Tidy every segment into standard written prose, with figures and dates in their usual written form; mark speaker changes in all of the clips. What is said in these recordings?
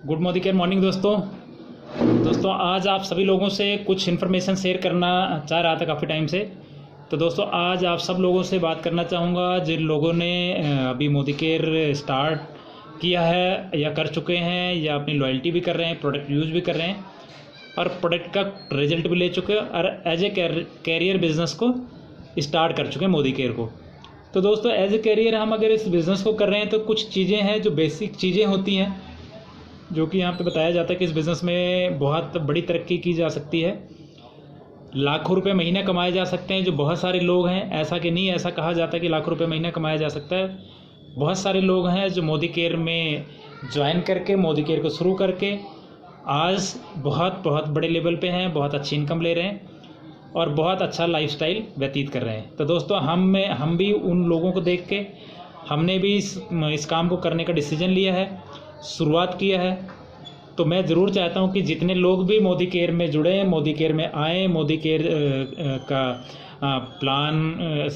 Speaker 1: Good morning दोस्तों आज आप सभी लोगों से कुछ इन्फॉर्मेशन शेयर करना चाह रहा था काफ़ी टाइम से। तो दोस्तों आज आप सब लोगों से बात करना चाहूँगा जिन लोगों ने अभी मोदी केयर स्टार्ट किया है या कर चुके हैं या अपनी लॉयल्टी भी कर रहे हैं, प्रोडक्ट यूज़ भी कर रहे हैं और प्रोडक्ट का रिजल्ट भी ले चुके हैं और एज ए कैरियर बिजनेस को स्टार्ट कर चुके हैं मोदी केयर को। तो दोस्तों एज ए कैरियर हम अगर इस बिज़नेस को कर रहे हैं तो कुछ चीज़ें हैं जो बेसिक चीज़ें होती हैं जो कि यहाँ पे बताया जाता है कि इस बिज़नेस में बहुत बड़ी तरक्की की जा सकती है, लाखों रुपए महीना कमाए जा सकते हैं। जो बहुत सारे लोग हैं, ऐसा कि नहीं ऐसा कहा जाता है कि लाखों रुपए महीना कमाया जा सकता है। बहुत सारे लोग हैं जो मोदी केयर में ज्वाइन करके मोदी केयर को शुरू करके आज बहुत बड़े लेवल पे हैं, बहुत अच्छी इनकम ले रहे हैं और बहुत अच्छा लाइफस्टाइल व्यतीत कर रहे हैं। तो दोस्तों हम भी उन लोगों को देख के हमने भी इस काम को करने का डिसीजन लिया है, शुरुआत किया है। तो मैं ज़रूर चाहता हूं कि जितने लोग भी मोदी केयर में जुड़े, मोदी केयर में आए, मोदी केयर का प्लान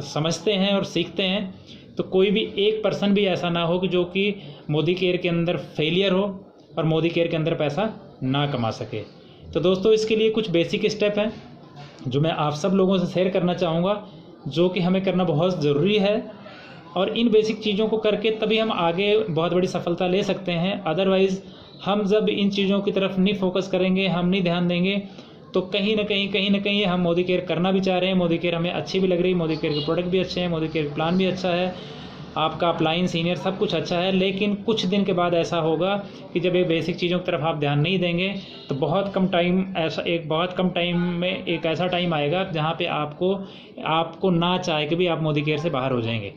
Speaker 1: समझते हैं और सीखते हैं, तो कोई भी एक पर्सन भी ऐसा ना हो कि जो कि मोदी केयर के अंदर फेलियर हो और मोदी केयर के अंदर पैसा ना कमा सके। तो दोस्तों इसके लिए कुछ बेसिक स्टेप हैं जो मैं आप सब लोगों से शेयर करना चाहूँगा, जो कि हमें करना बहुत ज़रूरी है और इन बेसिक चीज़ों को करके तभी हम आगे बहुत बड़ी सफलता ले सकते हैं। अदरवाइज़ हम जब इन चीज़ों की तरफ नहीं फोकस करेंगे, हम नहीं ध्यान देंगे, तो कहीं ना कहीं हम मोदी केयर करना भी चाह रहे हैं, मोदी केयर हमें अच्छी भी लग रही है, मोदी केयर के प्रोडक्ट भी अच्छे हैं, मोदी केयर का प्लान भी अच्छा है, आपका अपलाइन सीनियर सब कुछ अच्छा है, लेकिन कुछ दिन के बाद ऐसा होगा कि जब ये बेसिक चीज़ों की तरफ आप ध्यान नहीं देंगे तो बहुत कम टाइम में एक ऐसा टाइम आएगा जहाँ पे आपको ना चाहे कि भी आप मोदी केयर से बाहर हो जाएंगे।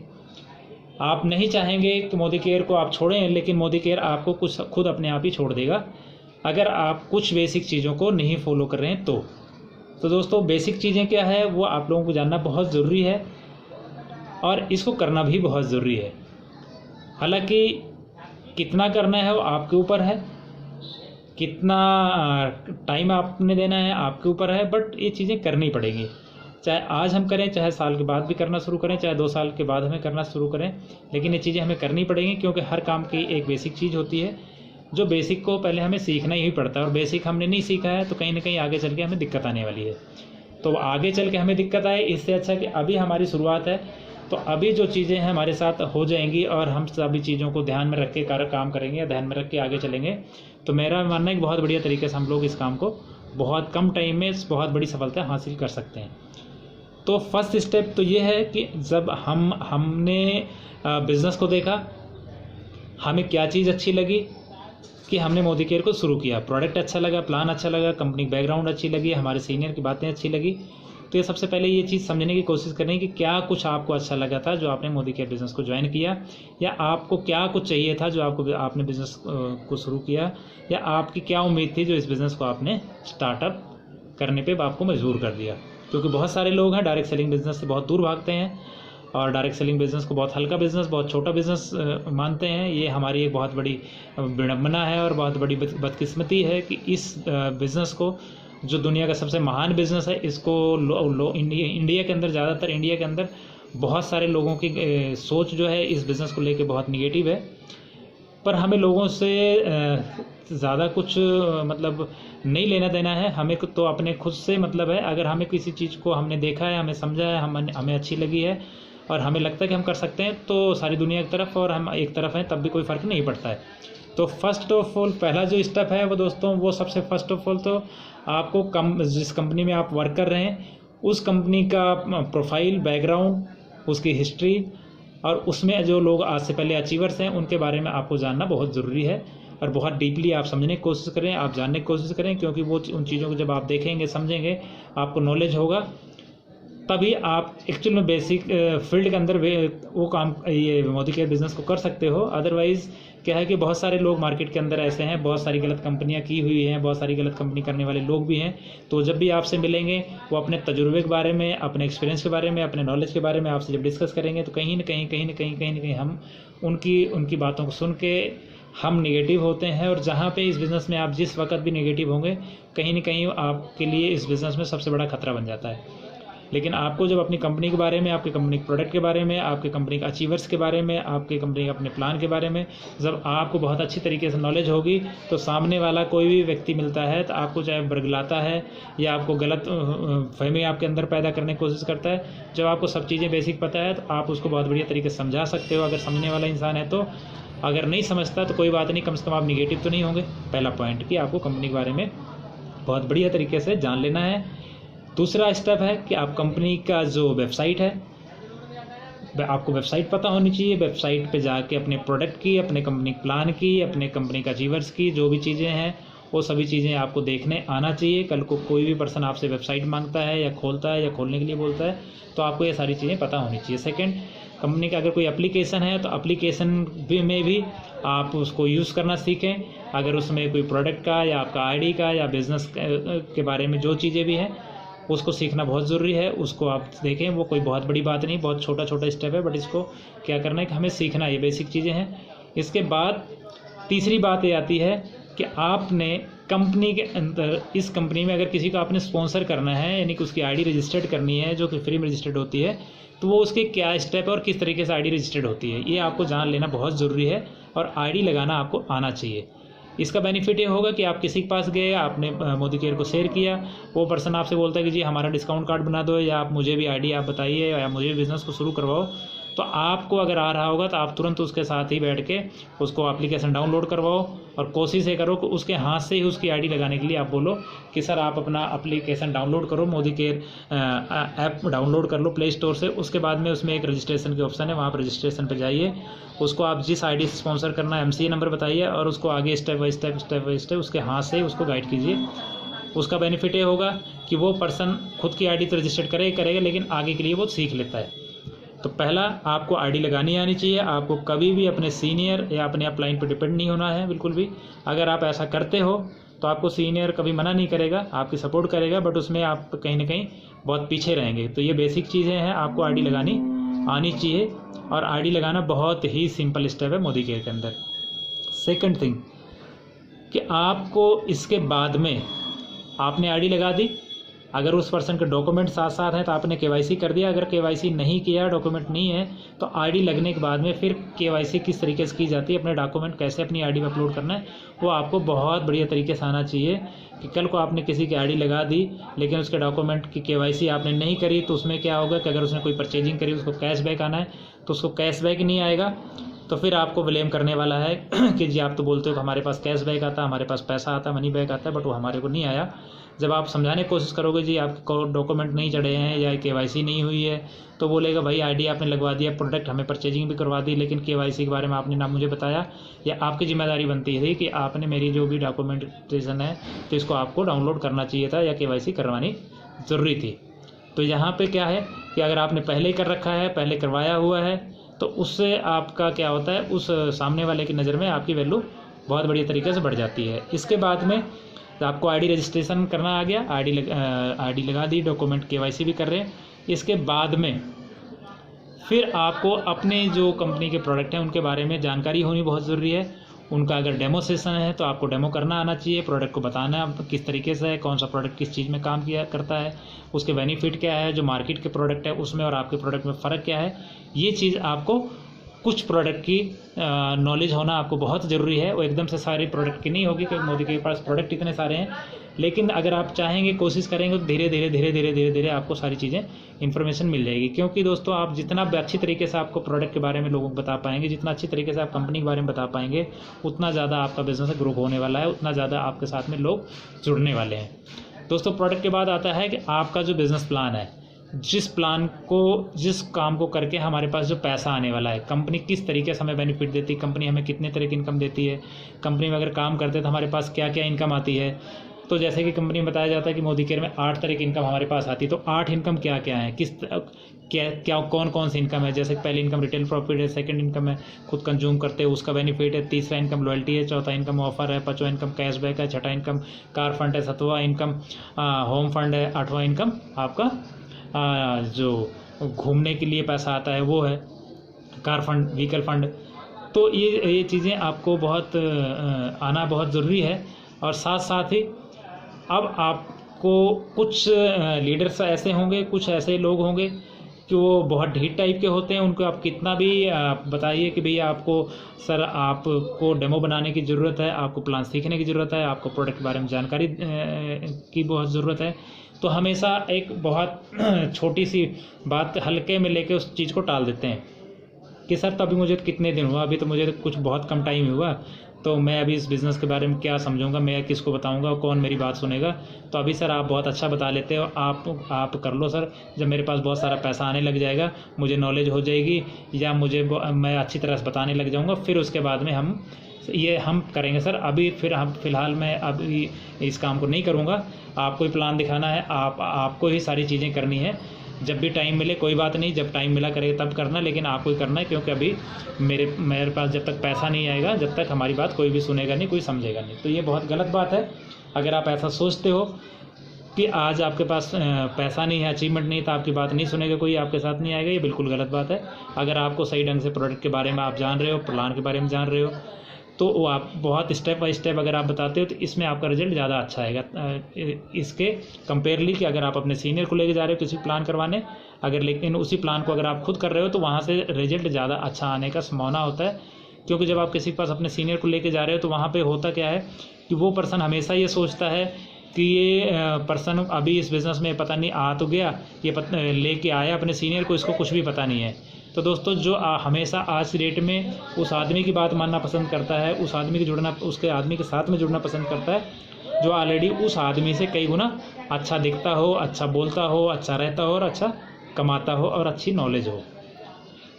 Speaker 1: आप नहीं चाहेंगे कि मोदी केयर को आप छोड़ें, लेकिन मोदी केयर आपको कुछ खुद अपने आप ही छोड़ देगा अगर आप कुछ बेसिक चीज़ों को नहीं फॉलो कर रहे हैं तो दोस्तों बेसिक चीज़ें क्या है वो आप लोगों को जानना बहुत ज़रूरी है और इसको करना भी बहुत ज़रूरी है। हालांकि कितना करना है वो आपके ऊपर है, कितना टाइम आपने देना है आपके ऊपर है, बट ये चीज़ें करनी पड़ेंगी। चाहे आज हम करें, चाहे साल के बाद भी करना शुरू करें, चाहे 2 साल के बाद हमें करना शुरू करें, लेकिन ये चीज़ें हमें करनी पड़ेंगी क्योंकि हर काम की एक बेसिक चीज़ होती है जो बेसिक को पहले हमें सीखना ही पड़ता है और बेसिक हमने नहीं सीखा है तो कहीं ना कहीं आगे चल के हमें दिक्कत आने वाली है। तो आगे चल के हमें दिक्कत आए, इससे अच्छा कि अभी हमारी शुरुआत है, तो अभी जो चीज़ें हैं हमारे साथ हो जाएंगी और हम सभी चीज़ों को ध्यान में रख के काम करेंगे या ध्यान में रख के आगे चलेंगे। तो मेरा मानना है कि बहुत बढ़िया तरीके से हम लोग इस काम को बहुत कम टाइम में बहुत बड़ी सफलता हासिल कर सकते हैं। तो फर्स्ट स्टेप तो ये है कि जब हमने बिज़नेस को देखा, हमें क्या चीज़ अच्छी लगी कि हमने मोदी केयर को शुरू किया, प्रोडक्ट अच्छा लगा, प्लान अच्छा लगा, कंपनी बैकग्राउंड अच्छी लगी, हमारे सीनियर की बातें अच्छी लगी, तो ये सबसे पहले ये चीज़ समझने की कोशिश करें कि क्या कुछ आपको अच्छा लगा था जो आपने मोदी केयर बिज़नेस को ज्वाइन किया, या आपको क्या कुछ चाहिए था जो आपने बिज़नेस को शुरू किया, या आपकी क्या उम्मीद थी जो इस बिज़नेस को आपने स्टार्टअप करने पे आपको मजबूर कर दिया। क्योंकि बहुत सारे लोग हैं डायरेक्ट सेलिंग बिज़नेस से बहुत दूर भागते हैं और डायरेक्ट सेलिंग बिज़नेस को बहुत हल्का बिज़नेस, बहुत छोटा बिज़नेस मानते हैं। ये हमारी एक बहुत बड़ी विडंबना है और बहुत बड़ी बदकिस्मती है कि इस बिज़नेस को, जो दुनिया का सबसे महान बिज़नेस है, इसको इंडिया के अंदर, ज़्यादातर इंडिया के अंदर बहुत सारे लोगों की सोच जो है इस बिज़नेस को लेके बहुत निगेटिव है। पर हमें लोगों से ज़्यादा कुछ मतलब नहीं लेना देना है, हमें तो अपने खुद से मतलब है। अगर हमें किसी चीज़ को हमने देखा है, हमें समझा है, हमें अच्छी लगी है और हमें लगता है कि हम कर सकते हैं, तो सारी दुनिया एक तरफ और हम एक तरफ हैं, तब भी कोई फ़र्क नहीं पड़ता है। तो फर्स्ट ऑफ ऑल पहला जो स्टेप है वो दोस्तों, वो सबसे फर्स्ट ऑफ ऑल तो आपको जिस कंपनी में आप वर्क कर रहे हैं उस कंपनी का प्रोफाइल, बैकग्राउंड, उसकी हिस्ट्री और उसमें जो लोग आज से पहले अचीवर्स हैं उनके बारे में आपको जानना बहुत ज़रूरी है और बहुत डीपली आप समझने की कोशिश करें, आप जानने की कोशिश करें, क्योंकि वो उन चीज़ों को जब आप देखेंगे, समझेंगे, आपको नॉलेज होगा, तभी आप एक्चुअल में बेसिक फील्ड के अंदर वो काम, ये मोदी केयर बिज़नेस को कर सकते हो। अदरवाइज़ क्या है कि बहुत सारे लोग मार्केट के अंदर ऐसे हैं, बहुत सारी गलत कंपनियां की हुई हैं, बहुत सारी गलत कंपनी करने वाले लोग भी हैं। तो जब भी आपसे मिलेंगे वो अपने तजुर्बे के बारे में, अपने एक्सपीरियंस के बारे में, अपने नॉलेज के बारे में आपसे जब डिस्कस करेंगे तो कहीं ना कहीं हम उनकी बातों को सुन के हम नेगेटिव होते हैं। और जहाँ पे इस बिज़नेस में आप जिस वक्त भी नेगेटिव होंगे, कहीं ना कहीं आपके लिए इस बिज़नेस में सबसे बड़ा खतरा बन जाता है। लेकिन आपको जब अपनी कंपनी के बारे में, आपकी कंपनी के प्रोडक्ट के बारे में, आपकी कंपनी के अचीवर्स के बारे में, आपकी कंपनी के अपने प्लान के बारे में जब आपको बहुत अच्छी तरीके से नॉलेज होगी, तो सामने वाला कोई भी व्यक्ति मिलता है तो आपको चाहे बरगलाता है या आपको गलत फहमी आपके अंदर पैदा करने की कोशिश करता है, जब आपको सब चीज़ें बेसिक पता है तो आप उसको बहुत बढ़िया तरीके से समझा सकते हो, अगर समझने वाला इंसान है तो। अगर नहीं समझता तो कोई बात नहीं, कम से कम आप निगेटिव तो नहीं होंगे। पहला पॉइंट कि आपको कंपनी के बारे में बहुत बढ़िया तरीके से जान लेना है। दूसरा स्टेप है कि आप कंपनी का जो वेबसाइट है, आपको वेबसाइट पता होनी चाहिए। वेबसाइट पे जाके अपने प्रोडक्ट की, अपने कंपनी प्लान की, अपने कंपनी का अचीवर्स की जो भी चीज़ें हैं वो सभी चीज़ें आपको देखने आना चाहिए। कल को कोई भी पर्सन आपसे वेबसाइट मांगता है या खोलता है या खोलने के लिए बोलता है तो आपको ये सारी चीज़ें पता होनी चाहिए। सेकंड, कंपनी का अगर कोई एप्लीकेशन है तो एप्लीकेशन में भी आप उसको यूज़ करना सीखें। अगर उसमें कोई प्रोडक्ट का या आपका आईडी का या बिज़नेस के बारे में जो चीज़ें भी हैं उसको सीखना बहुत ज़रूरी है। उसको आप देखें, वो कोई बहुत बड़ी बात नहीं, बहुत छोटा छोटा स्टेप है, बट इसको क्या करना है कि हमें सीखना, ये बेसिक चीज़ें हैं। इसके बाद तीसरी बात ये आती है कि आपने कंपनी के अंदर, इस कंपनी में अगर किसी को आपने स्पॉन्सर करना है, यानी कि उसकी आईडी रजिस्टर्ड करनी है जो कि फ्री में रजिस्टर्ड होती है, तो वो उसके क्या स्टेप है और किस तरीके से आईडी रजिस्टर्ड होती है, ये आपको जान लेना बहुत ज़रूरी है। और आईडी लगाना आपको आना चाहिए। इसका बेनिफिट ये होगा कि आप किसी के पास गए, आपने मोदी केयर को शेयर किया, वो पर्सन आपसे बोलता है कि जी हमारा डिस्काउंट कार्ड बना दो, या आप मुझे भी आईडी आप बताइए, या मुझे बिज़नेस को शुरू करवाओ, तो आपको अगर आ रहा होगा तो आप तुरंत उसके साथ ही बैठ के उसको एप्लीकेशन डाउनलोड करवाओ और कोशिश ये करो कि उसके हाथ से ही उसकी आईडी लगाने के लिए आप बोलो कि सर आप अपना एप्लीकेशन डाउनलोड करो, मोदी केयर ऐप डाउनलोड कर लो प्ले स्टोर से। उसके बाद में उसमें एक रजिस्ट्रेशन के ऑप्शन है, वहाँ पर रजिस्ट्रेशन पर जाइए, उसको आप जिस आईडी से स्पॉन्सर करना है MCA नंबर बताइए और उसको आगे स्टेप बाय स्टेप उसके हाथ से उसको गाइड कीजिए। उसका बेनिफिट ये होगा कि वो पर्सन खुद की आईडी तो रजिस्टर्ड करेगा लेकिन आगे के लिए वो सीख लेता है। तो पहला, आपको आईडी लगानी आनी चाहिए। आपको कभी भी अपने सीनियर या अपने अपलाइन पर डिपेंड नहीं होना है, बिल्कुल भी। अगर आप ऐसा करते हो तो आपको सीनियर कभी मना नहीं करेगा, आपकी सपोर्ट करेगा, बट उसमें आप कहीं ना कहीं बहुत पीछे रहेंगे। तो ये बेसिक चीज़ें हैं, आपको आईडी लगानी आनी चाहिए। और आईडी लगाना बहुत ही सिंपल स्टेप है मोदी केयर के अंदर। सेकंड थिंग कि आपको इसके बाद में आपने आईडी लगा दी, अगर उस पर्सन के डॉक्यूमेंट साथ साथ हैं तो आपने KYC कर दिया। अगर KYC नहीं किया, डॉक्यूमेंट नहीं है, तो आईडी लगने के बाद में फिर KYC किस तरीके से की जाती है, अपने डॉक्यूमेंट कैसे अपनी आईडी में अपलोड करना है, वो आपको बहुत बढ़िया तरीके से आना चाहिए। कि कल को आपने किसी की आईडी लगा दी लेकिन उसके डॉक्यूमेंट की KYC आपने नहीं करी, तो उसमें क्या होगा कि अगर उसने कोई परचेजिंग करी, उसको कैशबैक आना है, तो उसको कैशबैक नहीं आएगा, तो फिर आपको ब्लेम करने वाला है कि जी आप तो बोलते हो कि हमारे पास कैशबैक आता है, हमारे पास पैसा आता है, मनी बैक आता है, बट वो हमारे को नहीं आया। जब आप समझाने की कोशिश करोगे जी आपके डॉक्यूमेंट नहीं चढ़े हैं या KYC नहीं हुई है, तो बोलेगा भाई आईडी आपने लगवा दिया, प्रोडक्ट हमें परचेजिंग भी करवा दी, लेकिन KYC के बारे में आपने ना मुझे बताया, या आपकी जिम्मेदारी बनती थी कि आपने मेरी जो भी डॉक्यूमेंटेशन है तो इसको आपको डाउनलोड करना चाहिए था या KYC करवानी ज़रूरी थी। तो यहाँ पे क्या है कि अगर आपने पहले ही कर रखा है, पहले करवाया हुआ है, तो उससे आपका क्या होता है, उस सामने वाले की नज़र में आपकी वैल्यू बहुत बढ़िया तरीके से बढ़ जाती है। इसके बाद में आपको आईडी रजिस्ट्रेशन करना आ गया, आईडी लगा दी, डॉक्यूमेंट KYC भी कर रहे हैं। इसके बाद में फिर आपको अपने जो कंपनी के प्रोडक्ट हैं उनके बारे में जानकारी होनी बहुत ज़रूरी है। उनका अगर डेमो सेशन है तो आपको डेमो करना आना चाहिए, प्रोडक्ट को बताना किस तरीके से है, कौन सा प्रोडक्ट किस चीज़ में काम किया करता है, उसके बेनिफिट क्या है, जो मार्केट के प्रोडक्ट है उसमें और आपके प्रोडक्ट में फ़र्क क्या है। ये चीज़ आपको कुछ प्रोडक्ट की नॉलेज होना आपको बहुत ज़रूरी है। वो एकदम से सारे प्रोडक्ट की नहीं होगी क्योंकि मोदी के पास प्रोडक्ट इतने सारे हैं, लेकिन अगर आप चाहेंगे, कोशिश करेंगे तो धीरे धीरे आपको सारी चीज़ें इन्फॉर्मेशन मिल जाएगी। क्योंकि दोस्तों आप जितना अच्छी तरीके से आपको प्रोडक्ट के बारे में लोगों को बता पाएंगे, जितना अच्छी तरीके से आप कंपनी के बारे में बता पाएंगे, उतना ज़्यादा आपका बिजनेस ग्रो होने वाला है, उतना ज़्यादा आपके साथ में लोग जुड़ने वाले हैं। दोस्तों प्रोडक्ट के बाद आता है कि आपका जो बिज़नेस प्लान है, जिस काम को करके हमारे पास जो पैसा आने वाला है, कंपनी किस तरीके से हमें बेनिफिट देती है, कंपनी हमें कितने तरह की इनकम देती है, कंपनी में अगर काम करते तो हमारे पास क्या क्या इनकम आती है। तो जैसे कि कंपनी में बताया जाता है कि मोदी केयर में 8 तरह की इनकम हमारे पास आती है। तो 8 इनकम क्या क्या है, क्या कौन सी इनकम है। जैसे पहली इनकम रिटेल प्रॉफिट है, सेकंड इनकम है खुद कंज्यूम करते हैं उसका बेनिफिट है, तीसरा इनकम लॉयल्टी है, चौथा इनकम ऑफर है, पांचवा इनकम कैशबैक है, छठा इनकम कार फंड है, सातवां इनकम होम फंड है, आठवां इनकम आपका जो घूमने के लिए पैसा आता है वो है कार फंड, व्हीकल फंड। तो ये चीज़ें आपको बहुत आना बहुत ज़रूरी है। और साथ साथ ही अब आपको कुछ लीडर्स ऐसे होंगे, कुछ ऐसे लोग होंगे कि वो बहुत ढीठ टाइप के होते हैं। उनको आप कितना भी बताइए कि भैया आपको सर आपको डेमो बनाने की ज़रूरत है, आपको प्लान सीखने की ज़रूरत है, आपको प्रोडक्ट के बारे में जानकारी की बहुत ज़रूरत है, तो हमेशा एक बहुत छोटी सी बात हल्के में लेके उस चीज़ को टाल देते हैं कि सर तो अभी मुझे कितने दिन हुआ, अभी तो मुझे कुछ बहुत कम टाइम हुआ, तो मैं अभी इस बिज़नेस के बारे में क्या समझूंगा, मैं किसको बताऊंगा, कौन मेरी बात सुनेगा। तो अभी सर आप बहुत अच्छा बता लेते हो, आप कर लो सर, जब मेरे पास बहुत सारा पैसा आने लग जाएगा, मुझे नॉलेज हो जाएगी, या मैं अच्छी तरह से बताने लग जाऊंगा, फिर उसके बाद में हम करेंगे सर। अभी फिर हम फिलहाल मैं अभी इस काम को नहीं करूँगा। आपको ही प्लान दिखाना है, आपको ही सारी चीज़ें करनी है। जब भी टाइम मिले कोई बात नहीं, जब टाइम मिला करेगा तब करना, लेकिन आपको ही करना है, क्योंकि अभी मेरे पास जब तक पैसा नहीं आएगा, जब तक हमारी बात कोई भी सुनेगा नहीं, कोई समझेगा नहीं। तो ये बहुत गलत बात है। अगर आप ऐसा सोचते हो कि आज आपके पास पैसा नहीं है, अचीवमेंट नहीं, तो आपकी बात नहीं सुनेगा कोई, आपके साथ नहीं आएगा, ये बिल्कुल गलत बात है। अगर आपको सही ढंग से प्रोडक्ट के बारे में आप जान रहे हो, प्लान के बारे में जान रहे हो, तो वो आप बहुत स्टेप बाय स्टेप अगर आप बताते हो तो इसमें आपका रिजल्ट ज़्यादा अच्छा आएगा इसके कंपेयरली कि अगर आप अपने सीनियर को लेके जा रहे हो किसी प्लान करवाने, अगर लेकिन उसी प्लान को अगर आप खुद कर रहे हो तो वहाँ से रिजल्ट ज़्यादा अच्छा आने का संभावना होता है। क्योंकि जब आप किसी के पास अपने सीनियर को लेके जा रहे हो तो वहाँ पे होता क्या है कि वो पर्सन हमेशा ये सोचता है कि ये पर्सन अभी इस बिज़नेस में पता नहीं आ तो गया, ये लेके आया अपने सीनियर को, इसको कुछ भी पता नहीं है। तो दोस्तों जो हमेशा आज की डेट में उस आदमी की बात मानना पसंद करता है, उस आदमी के साथ में जुड़ना पसंद करता है जो ऑलरेडी उस आदमी से कई गुना अच्छा दिखता हो, अच्छा बोलता हो, अच्छा रहता हो और अच्छा कमाता हो और अच्छी नॉलेज हो।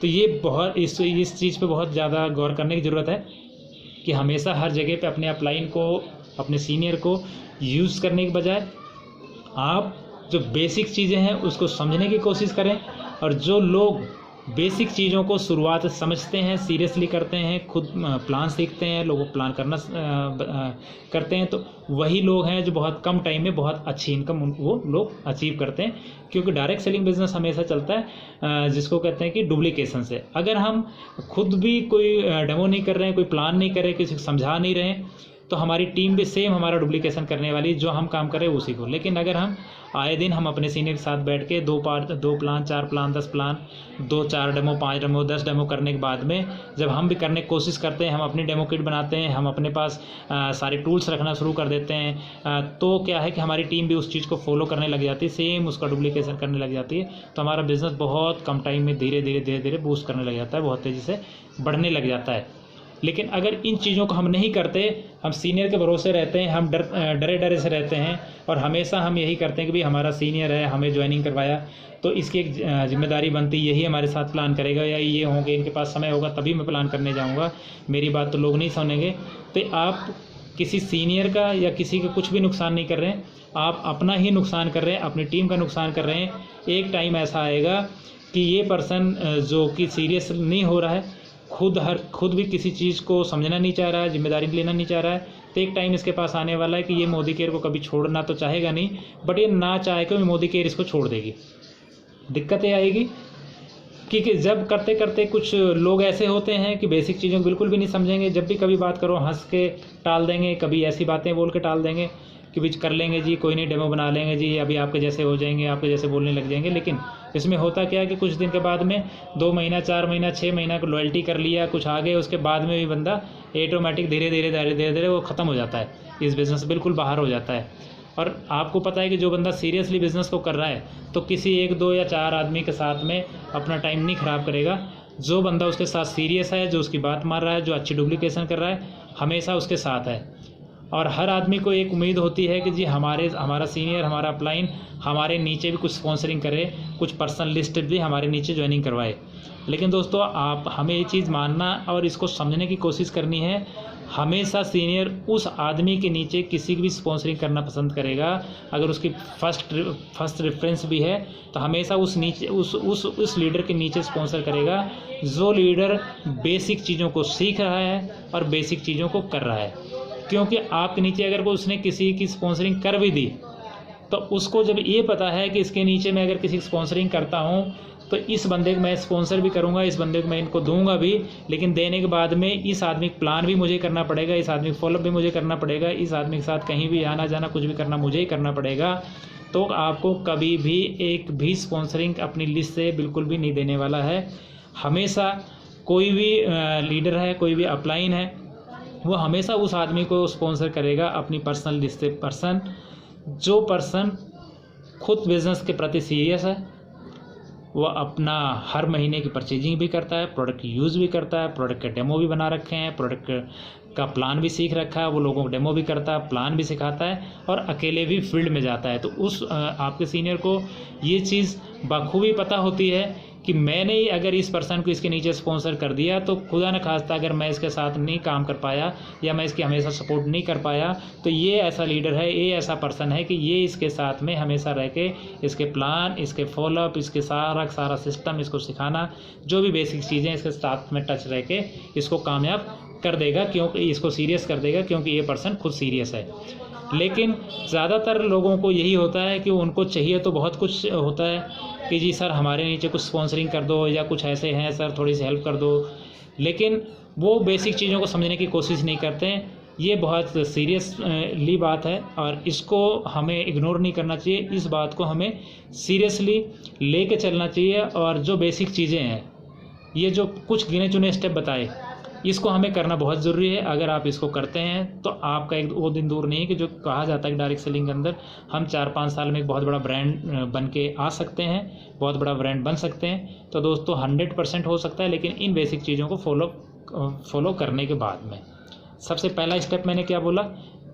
Speaker 1: तो ये बहुत इस चीज़ पे बहुत ज़्यादा गौर करने की ज़रूरत है कि हमेशा हर जगह पे अपने अपलाइन को, अपने सीनियर को यूज़ करने के बजाय आप जो बेसिक चीज़ें हैं उसको समझने की कोशिश करें। और जो लोग बेसिक चीज़ों को शुरुआत से समझते हैं, सीरियसली करते हैं, खुद प्लान सीखते हैं, लोगों को प्लान करना करते हैं, तो वही लोग हैं जो बहुत कम टाइम में बहुत अच्छी इनकम वो लोग अचीव करते हैं। क्योंकि डायरेक्ट सेलिंग बिजनेस हमेशा चलता है जिसको कहते हैं कि डुप्लीकेशन से। अगर हम खुद भी कोई डेमो नहीं कर रहे हैं, कोई प्लान नहीं कर रहे, किसी को समझा नहीं रहे, तो हमारी टीम भी सेम हमारा डुप्लीकेशन करने वाली, जो हम काम कर रहे हैं उसी को। लेकिन अगर हम आए दिन हम अपने सीनियर के साथ बैठ के 2 plan 4 plan 10 plan 2-4 demo 5 demo 10 demo करने के बाद में जब हम भी करने की कोशिश करते हैं, हम अपनी डेमो किट बनाते हैं, हम अपने पास सारे टूल्स रखना शुरू कर देते हैं, तो क्या है कि हमारी टीम भी उस चीज़ को फॉलो करने लग जाती है, सेम उसका डुप्लीकेशन करने लग जाती है। तो हमारा बिजनेस बहुत कम टाइम में धीरे धीरे बूस्ट करने लग जाता है, बहुत तेज़ी से बढ़ने लग जाता है। लेकिन अगर इन चीज़ों को हम नहीं करते, हम सीनियर के भरोसे रहते हैं, हम डरे से रहते हैं और हमेशा हम यही करते हैं कि भाई हमारा सीनियर है, हमें ज्वाइनिंग करवाया, तो इसकी एक जिम्मेदारी बनती, यही हमारे साथ प्लान करेगा, या ये होंगे, इनके पास समय होगा तभी मैं प्लान करने जाऊंगा, मेरी बात तो लोग नहीं सुनेंगे। तो आप किसी सीनियर का या किसी का कुछ भी नुकसान नहीं कर रहे हैं, आप अपना ही नुकसान कर रहे हैं, अपनी टीम का नुकसान कर रहे हैं। एक टाइम ऐसा आएगा कि ये पर्सन जो कि सीरियस नहीं हो रहा है, खुद भी किसी चीज़ को समझना नहीं चाह रहा है, जिम्मेदारी लेना नहीं चाह रहा है, तो एक टाइम इसके पास आने वाला है कि ये मोदी केयर को कभी छोड़ना तो चाहेगा नहीं, बट ये ना चाहे कि मोदी केयर इसको छोड़ देगी। दिक्कत ये आएगी कि जब करते करते कुछ लोग ऐसे होते हैं कि बेसिक चीज़ों को बिल्कुल भी नहीं समझेंगे, जब भी कभी बात करो हंस के टाल देंगे, कभी ऐसी बातें बोल के टाल देंगे कि बीच कर लेंगे जी, कोई नहीं, डेमो बना लेंगे जी, अभी आपके जैसे हो जाएंगे, आपके जैसे बोलने लग जाएंगे। लेकिन इसमें होता क्या है कि कुछ दिन के बाद में 2 महीना 4 महीना 6 महीना को लॉयल्टी कर लिया, कुछ आगे, उसके बाद में भी बंदा ऑटोमेटिक धीरे धीरे वो ख़त्म हो जाता है, इस बिज़नेस से बिल्कुल बाहर हो जाता है। और आपको पता है कि जो बंदा सीरियसली बिज़नेस को कर रहा है तो किसी 1 2 या 4 आदमी के साथ में अपना टाइम नहीं ख़राब करेगा। जो बंदा उसके साथ सीरियस है, जो उसकी बात मान रहा है, जो अच्छी डुप्लीकेशन कर रहा है, हमेशा उसके साथ है। और हर आदमी को एक उम्मीद होती है कि जी हमारा सीनियर, हमारा अपलाइन हमारे नीचे भी कुछ स्पॉन्सरिंग करे, कुछ पर्सनल लिस्ट भी हमारे नीचे ज्वाइनिंग करवाए। लेकिन दोस्तों हमें ये चीज़ मानना और इसको समझने की कोशिश करनी है, हमेशा सीनियर उस आदमी के नीचे किसी की भी स्पॉन्सरिंग करना पसंद करेगा। अगर उसकी फर्स्ट रेफरेंस भी है तो हमेशा उस लीडर के नीचे स्पॉन्सर करेगा जो लीडर बेसिक चीज़ों को सीख रहा है और बेसिक चीज़ों को कर रहा है। क्योंकि आपके नीचे अगर उसने किसी की स्पॉन्सरिंग कर भी दी तो उसको जब ये पता है कि इसके नीचे मैं अगर किसी की स्पॉन्सरिंग करता हूँ तो इस बंदे को मैं स्पॉन्सर भी करूँगा, इस बंदे को मैं इनको दूंगा भी, लेकिन देने के बाद में इस आदमी का प्लान भी मुझे करना पड़ेगा, इस आदमी को फॉलोअप भी मुझे करना पड़ेगा, इस आदमी के साथ कहीं भी आना जाना कुछ भी करना मुझे ही करना पड़ेगा। तो आपको कभी भी एक भी स्पॉन्सरिंग अपनी लिस्ट से बिल्कुल भी नहीं देने वाला है। हमेशा कोई भी लीडर है, कोई भी अपलाइन है, वो हमेशा उस आदमी को स्पॉन्सर करेगा अपनी पर्सनल लिस्ट से। जो पर्सन खुद बिजनेस के प्रति सीरियस है, वो अपना हर महीने की परचेजिंग भी करता है, प्रोडक्ट की यूज़ भी करता है, प्रोडक्ट के डेमो भी बना रखे हैं, प्रोडक्ट का प्लान भी सीख रखा है, वो लोगों को डेमो भी करता है, प्लान भी सिखाता है और अकेले भी फील्ड में जाता है। तो उस आपके सीनियर को ये चीज़ बखूबी पता होती है कि मैंने ही अगर इस पर्सन को इसके नीचे स्पॉन्सर कर दिया तो खुदा न खास्ता अगर मैं इसके साथ नहीं काम कर पाया या मैं इसकी हमेशा सपोर्ट नहीं कर पाया, तो ये ऐसा लीडर है, ये ऐसा पर्सन है कि ये इसके साथ में हमेशा रह के इसके प्लान, इसके फॉलोअप, इसके सारा सिस्टम, इसको सिखाना, जो भी बेसिक चीज़ें इसके साथ में टच रह के इसको कामयाब कर देगा, क्योंकि इसको सीरियस कर देगा, क्योंकि ये पर्सन खुद सीरियस है। लेकिन ज़्यादातर लोगों को यही होता है कि उनको चाहिए तो बहुत कुछ होता है कि जी सर हमारे नीचे कुछ स्पॉन्सरिंग कर दो या कुछ ऐसे हैं सर थोड़ी सी हेल्प कर दो, लेकिन वो बेसिक चीज़ों को समझने की कोशिश नहीं करते हैं। ये बहुत सीरियसली बात है और इसको हमें इग्नोर नहीं करना चाहिए, इस बात को हमें सीरियसली लेके चलना चाहिए। और जो बेसिक चीज़ें हैं, ये जो कुछ गिने चुने स्टेप बताए, इसको हमें करना बहुत ज़रूरी है। अगर आप इसको करते हैं तो आपका एक वो दिन दूर नहीं है कि जो कहा जाता है कि डायरेक्ट सेलिंग के अंदर हम 4-5 साल में एक बहुत बड़ा ब्रांड बन के आ सकते हैं, बहुत बड़ा ब्रांड बन सकते हैं। तो दोस्तों 100% हो सकता है, लेकिन इन बेसिक चीज़ों को फॉलो करने के बाद में सबसे पहला स्टेप मैंने क्या बोला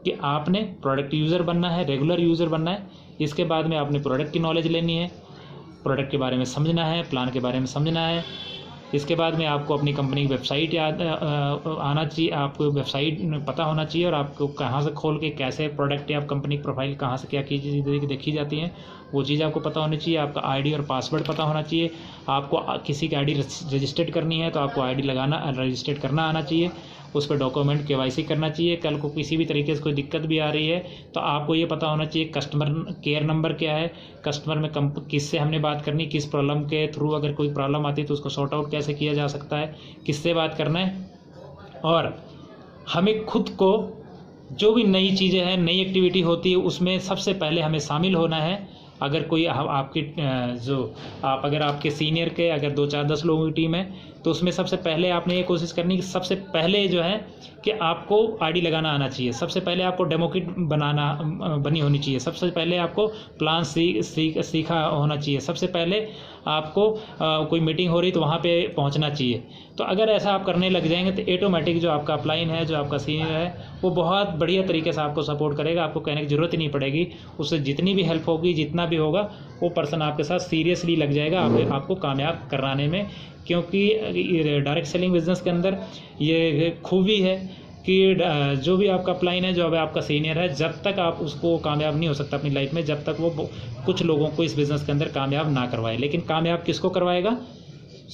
Speaker 1: कि आपने प्रोडक्ट यूज़र बनना है, रेगुलर यूज़र बनना है। इसके बाद में आपने प्रोडक्ट की नॉलेज लेनी है, प्रोडक्ट के बारे में समझना है, प्लान के बारे में समझना है। इसके बाद में आपको अपनी कंपनी की वेबसाइट याद आना चाहिए, आपको वेबसाइट पता होना चाहिए और आपको कहाँ से खोल के कैसे प्रोडक्ट या कंपनी की प्रोफाइल कहाँ से क्या चीज़ें देखी जाती हैं वो चीज़ आपको पता होनी चाहिए। आपका आईडी और पासवर्ड पता होना चाहिए। आपको किसी की आईडी रजिस्टर्ड करनी है तो आपको आईडी लगाना रजिस्टर्ड करना आना चाहिए, उस पर डॉक्यूमेंट केवाईसी करना चाहिए। कल को किसी भी तरीके से कोई दिक्कत भी आ रही है तो आपको ये पता होना चाहिए कस्टमर केयर नंबर क्या है, कस्टमर में किससे हमने बात करनी, किस प्रॉब्लम के थ्रू अगर कोई प्रॉब्लम आती है तो उसको सॉर्ट आउट कैसे किया जा सकता है, किससे बात करना है। और हमें खुद को जो भी नई चीज़ें हैं, नई एक्टिविटी होती है, उसमें सबसे पहले हमें शामिल होना है। अगर कोई आपकी अगर आपके सीनियर के अगर 2-4-10 लोगों की टीम है तो उसमें सबसे पहले आपने ये कोशिश करनी कि सबसे पहले जो है कि आपको आईडी लगाना आना चाहिए, सबसे पहले आपको डेमो किट बनी होनी चाहिए, सबसे पहले आपको प्लान सीखा होना चाहिए, सबसे पहले आपको कोई मीटिंग हो रही तो वहाँ पे पहुँचना चाहिए। तो अगर ऐसा आप करने लग जाएंगे तो ऑटोमेटिक जो आपका अपलाइन है, जो आपका सीनियर है, वो बहुत बढ़िया तरीके से आपको सपोर्ट करेगा। आपको कहने की ज़रूरत ही नहीं पड़ेगी, उससे जितनी भी हेल्प होगी, जितना भी होगा, वो पर्सन आपके साथ सीरियसली लग जाएगा आपको कामयाब कराने में। क्योंकि डायरेक्ट सेलिंग बिजनेस के अंदर ये खूबी है कि जो भी आपका अपलाइन है, जो आपका सीनियर है, जब तक आप उसको कामयाब नहीं हो सकता अपनी लाइफ में, जब तक वो कुछ लोगों को इस बिज़नेस के अंदर कामयाब ना करवाए। लेकिन कामयाब किसको करवाएगा?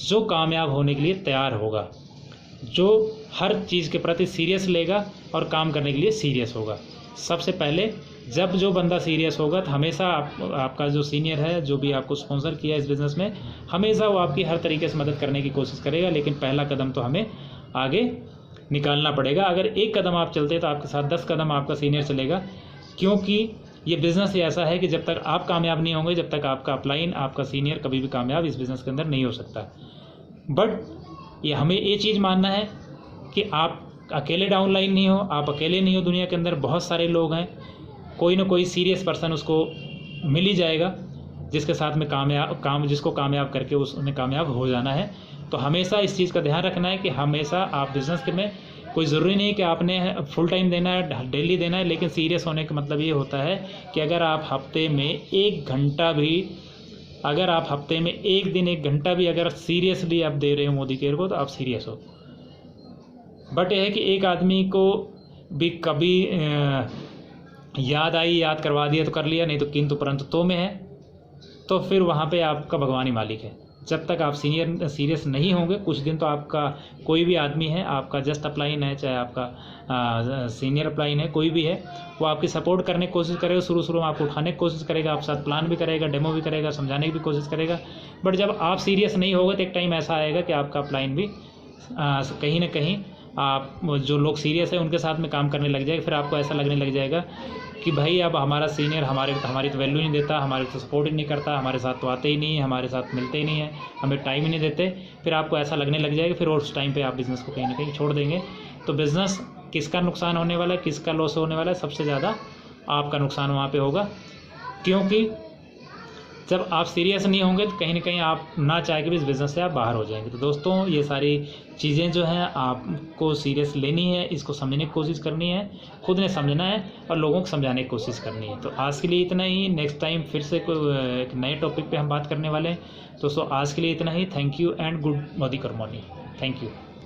Speaker 1: जो कामयाब होने के लिए तैयार होगा, जो हर चीज़ के प्रति सीरियस लेगा और काम करने के लिए सीरियस होगा। सबसे पहले जब जो बंदा सीरियस होगा तो हमेशा आपका जो सीनियर है, जो भी आपको स्पॉन्सर किया इस बिज़नेस में, हमेशा वो आपकी हर तरीके से मदद करने की कोशिश करेगा। लेकिन पहला कदम तो हमें आगे निकालना पड़ेगा। अगर एक कदम आप चलते तो आपके साथ 10 कदम आपका सीनियर चलेगा, क्योंकि ये बिज़नेस ही ऐसा है कि जब तक आप कामयाब नहीं होंगे, जब तक आपका अपलाइन, आपका सीनियर कभी भी कामयाब इस बिज़नेस के अंदर नहीं हो सकता। बट ये हमें ये चीज़ मानना है कि आप अकेले डाउनलाइन नहीं हो, आप अकेले नहीं हो, दुनिया के अंदर बहुत सारे लोग हैं, कोई ना कोई सीरियस पर्सन उसको मिल ही जाएगा जिसके साथ में जिसको कामयाब करके उसमें कामयाब हो जाना है। तो हमेशा इस चीज़ का ध्यान रखना है कि हमेशा आप बिज़नेस में कोई ज़रूरी नहीं कि आपने फुल टाइम देना है, डेली देना है, लेकिन सीरियस होने का मतलब ये होता है कि अगर आप हफ्ते में 1 घंटा भी, अगर आप हफ्ते में 1 दिन 1 घंटा भी अगर सीरियसली आप दे रहे हो मोदी केयर को, तो आप सीरियस हो। बट यह है कि एक आदमी को भी कभी याद आई, याद करवा दिया तो कर लिया, नहीं तो किंतु परंतु तो में है, तो फिर वहाँ पे आपका भगवान ही मालिक है। जब तक आप सीरियस नहीं होंगे कुछ दिन तो आपका कोई भी आदमी है, आपका जस्ट अपलाइन है, चाहे आपका सीनियर अपलाइन है, कोई भी है, वो आपकी सपोर्ट करने की कोशिश करेगा, शुरू में आपको उठाने की कोशिश करेगा, आप साथ प्लान भी करेगा, डेमो भी करेगा, समझाने की भी कोशिश करेगा। बट जब आप सीरियस नहीं होगे तो एक टाइम ऐसा आएगा कि आपका अपलाइन भी कहीं ना कहीं आप जो लोग सीरियस है उनके साथ में काम करने लग जाएगा। फिर आपको ऐसा लगने लग जाएगा कि भाई अब हमारा सीनियर हमारी तो वैल्यू नहीं देता, हमारे तो सपोर्ट ही नहीं करता, हमारे साथ तो आते ही नहीं है, हमारे साथ मिलते ही नहीं है, हमें टाइम ही नहीं देते। फिर आपको ऐसा लगने लग जाएगा, फिर उस टाइम पे आप बिज़नेस को कहीं ना कहीं छोड़ देंगे। तो बिज़नेस किसका नुकसान होने वाला है, किसका लॉस होने वाला है, सबसे ज़्यादा आपका नुकसान वहाँ पे होगा। क्योंकि जब आप सीरियस नहीं होंगे तो कहीं ना कहीं आप ना चाह के भी इस बिज़नेस से आप बाहर हो जाएंगे। तो दोस्तों ये सारी चीज़ें जो हैं आपको सीरियस लेनी है, इसको समझने की कोशिश करनी है, खुद ने समझना है और लोगों को समझाने की कोशिश करनी है। तो आज के लिए इतना ही, नेक्स्ट टाइम फिर से कोई एक नए टॉपिक पे हम बात करने वाले हैं। दोस्तों आज के लिए इतना ही। Thank you and good morning. Thank you.